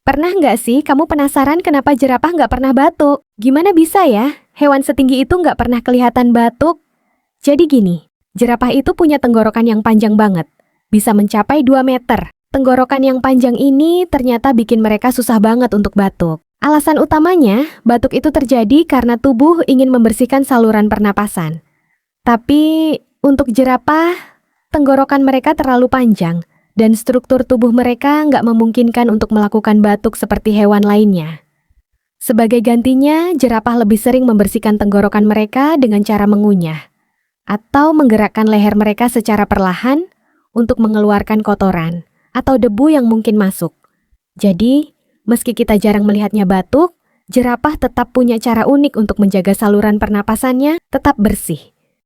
Pernah nggak sih kamu penasaran kenapa jerapah nggak pernah batuk? Gimana bisa ya? Hewan setinggi itu nggak pernah kelihatan batuk? Jadi gini, jerapah itu punya tenggorokan yang panjang banget. Bisa mencapai 2 meter. Tenggorokan yang panjang ini ternyata bikin mereka susah banget untuk batuk. Alasan utamanya, batuk itu terjadi karena tubuh ingin membersihkan saluran pernapasan. Tapi untuk jerapah, tenggorokan mereka terlalu panjang. Dan struktur tubuh mereka nggak memungkinkan untuk melakukan batuk seperti hewan lainnya. Sebagai gantinya, jerapah lebih sering membersihkan tenggorokan mereka dengan cara mengunyah atau menggerakkan leher mereka secara perlahan untuk mengeluarkan kotoran atau debu yang mungkin masuk. Jadi, meski kita jarang melihatnya batuk, jerapah tetap punya cara unik untuk menjaga saluran pernapasannya tetap bersih.